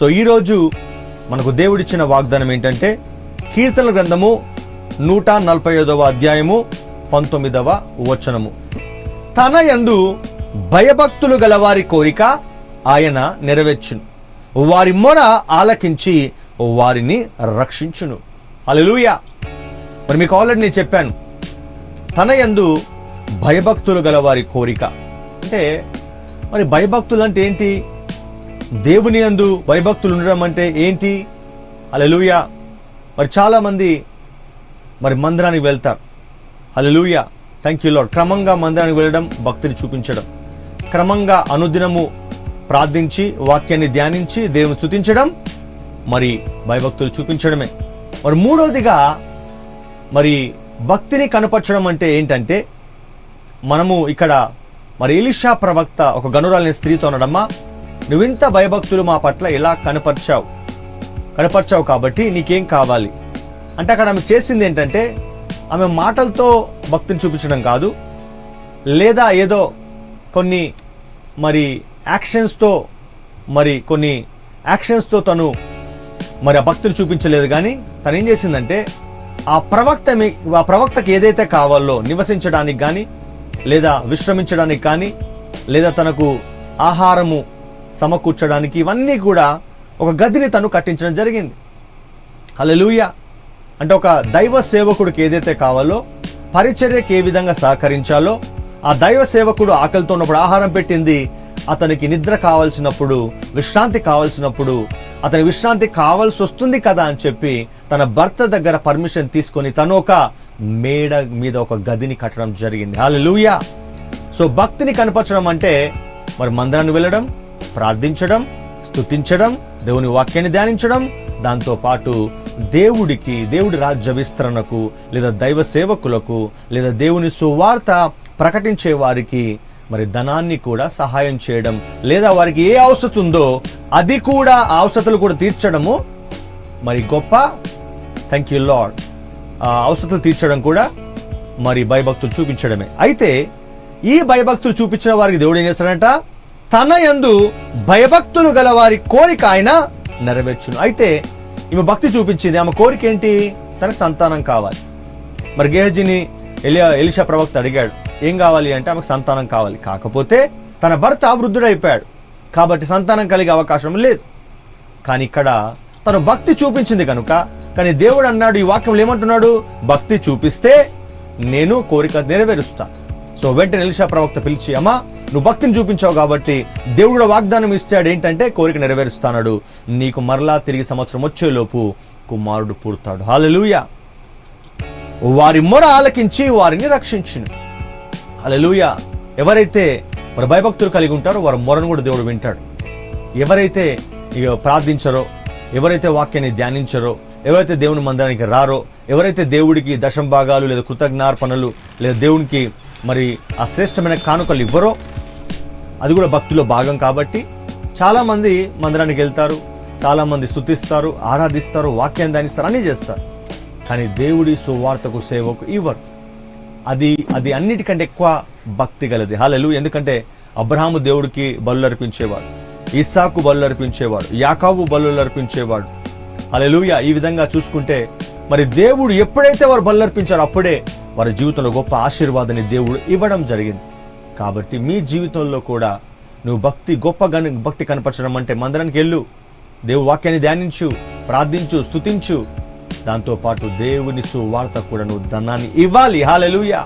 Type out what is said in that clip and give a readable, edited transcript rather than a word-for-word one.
So ఈరోజు మనకు దేవుడిచ్చిన వాగ్దానం ఏంటంటే కీర్తనల గ్రంథము 145వ అధ్యాయము 19వ వచనము. తన యందు భయభక్తులు గలవారి కోరిక ఆయన నెరవేర్చును, వారి మొర ఆలకించి వారిని రక్షించును. హల్లెలూయా. మరి మీకు ఆల్రెడీ నేను చెప్పాను, తన యందు భయభక్తులు గలవారి కోరిక అంటే మరి భయభక్తులు అంటే ఏంటి? దేవుని యందు భయభక్తులు ఉండడం అంటే ఏంటి? హల్లెలూయా. మరి చాలామంది మరి మందిరానికి వెళ్తారు. హల్లెలూయా, థ్యాంక్ యూ లార్డ్. క్రమంగా మందిరానికి వెళ్ళడం భక్తిని చూపించడం, క్రమంగా అనుదినము ప్రార్థించి వాక్యాన్ని ధ్యానించి దేవుని స్తుతించడం మరి భయభక్తులు చూపించడమే. మరి మూడవదిగా మరి భక్తిని కనపరచడం అంటే ఏంటంటే మనము ఇక్కడ మరి ఎలీషా ప్రవక్త ఒక గనురాలిని స్త్రీతో అనడమ్మా, నువ్వింత భయభక్తులు మా పట్ల ఎలా కనపరిచావు కాబట్టి నీకేం కావాలి అంటే అక్కడ ఆమె చేసింది ఏంటంటే ఆమె మాటలతో భక్తిని చూపించడం కాదు, లేదా ఏదో కొన్ని యాక్షన్స్తో తను మరి ఆ భక్తిని చూపించలేదు. కానీ తను ఏం చేసిందంటే ఆ ప్రవక్తకి ఏదైతే కావాలో నివసించడానికి కానీ, లేదా విశ్రమించడానికి కానీ, లేదా తనకు ఆహారము సమకూర్చడానికి, ఇవన్నీ కూడా ఒక గదిని తను కట్టించడం జరిగింది. హల్లెలూయా. అంటే ఒక దైవ సేవకుడికి ఏదైతే కావాలో, పరిచర్యకి ఏ విధంగా సహకరించాలో, ఆ దైవ సేవకుడు ఆకలితో ఉన్నప్పుడు ఆహారం పెట్టింది, అతనికి నిద్ర కావాల్సినప్పుడు, విశ్రాంతి కావాల్సినప్పుడు, అతని విశ్రాంతి కావాల్సి వస్తుంది కదా అని చెప్పి తన భర్త దగ్గర పర్మిషన్ తీసుకొని తను ఒక మేడ మీద ఒక గదిని కట్టడం జరిగింది. హల్లెలూయా. సో భక్తిని కనపరచడం అంటే మరి మందిరానికి వెళ్ళడం, ప్రార్థించడం, స్తుతించడం, దేవుని వాక్యాన్ని ధ్యానించడం, దాంతో పాటు దేవుడి రాజ్య విస్తరణకు, లేదా దైవ సేవకులకు, లేదా దేవుని సువార్త ప్రకటించే వారికి మరి ధనాన్ని కూడా సహాయం చేయడం, లేదా వారికి ఏ అవసరం ఉందో అది కూడా ఆ అవసరాలు కూడా తీర్చడము మరి గొప్ప, థ్యాంక్ యూ లార్డ్, అవసరాలు తీర్చడం కూడా మరి భయభక్తులు చూపించడమే. అయితే ఈ భయభక్తులు చూపించిన వారికి దేవుడు ఏం చేస్తాడంట? తన యందు భయభక్తులు గల వారి కోరిక ఆయన నెరవేర్చును. అయితే ఈమె భక్తి చూపించింది, ఆమె కోరిక ఏంటి? తనకు సంతానం కావాలి. మరి గేహజీని ఎలీషా ప్రవక్త అడిగాడు, ఏం కావాలి అంటే ఆమెకు సంతానం కావాలి. కాకపోతే తన భర్త వృద్ధుడైపోయాడు కాబట్టి సంతానం కలిగే అవకాశం లేదు. కానీ ఇక్కడ తను భక్తి చూపించింది కనుక, కానీ దేవుడు అన్నాడు, ఈ వాక్యంలో ఏమంటున్నాడు? భక్తి చూపిస్తే నేను కోరిక నెరవేరుస్తాను. సో వెంటనే ఎలీషా ప్రవక్త పిలిచి, అమ్మా నువ్వు భక్తిని చూపించావు కాబట్టి దేవుడు వాగ్దానం ఇస్తాడు, ఏంటంటే కోరిక నెరవేరుస్తాడు, నీకు మరలా తిరిగి సంవత్సరం వచ్చేలోపు కుమారుడు పుడతాడు. హల్లెలూయా. వారి మొర ఆలకించి వారిని రక్షించును. హల్లెలూయా. ఎవరైతే మరి భయభక్తులు కలిగి ఉంటారో వారి మొరను కూడా దేవుడు వింటాడు. ఎవరైతే ఇక ప్రార్థించరో, ఎవరైతే వాక్యాన్ని ధ్యానించరో, ఎవరైతే దేవుని మందిరానికి రారో, ఎవరైతే దేవుడికి దశమ భాగాలు లేదా కృతజ్ఞార్పణలు లేదా దేవునికి మరి ఆ శ్రేష్టమైన కానుకలు ఇవ్వరో, అది కూడా భక్తిలో భాగం. కాబట్టి చాలామంది మందిరానికి వెళ్తారు, చాలామంది స్తుతిస్తారు, ఆరాధిస్తారు, వాక్యాన్ని ధ్యానిస్తారు, అన్నీ చేస్తారు, కానీ దేవుడి సువార్తకు సేవకు ఇవ్వరు. అది అన్నిటికంటే ఎక్కువ భక్తి గలది. హల్లెలూయా. ఎందుకంటే అబ్రహాము దేవుడికి బలులు అర్పించేవాడు, ఇస్సాకు బలులు అర్పించేవాడు, యాకోబు బలులు అర్పించేవాడు. హల్లెలూయా. ఈ విధంగా చూసుకుంటే మరి దేవుడు ఎప్పుడైతే వారు బలులు అర్పించారో అప్పుడే వారి జీవితంలో గొప్ప ఆశీర్వాదాన్ని దేవుడు ఇవ్వడం జరిగింది. కాబట్టి మీ జీవితంలో కూడా నువ్వు గొప్ప భక్తి కనపరచడం అంటే మందిరానికి వెళ్ళు, దేవుని వాక్యాన్ని ధ్యానించు, ప్రార్థించు, స్తుతించు, దాంతోపాటు దేవుని సువార్త కూడా నువ్వు ధనాన్ని ఇవ్వాలి. హల్లెలూయా.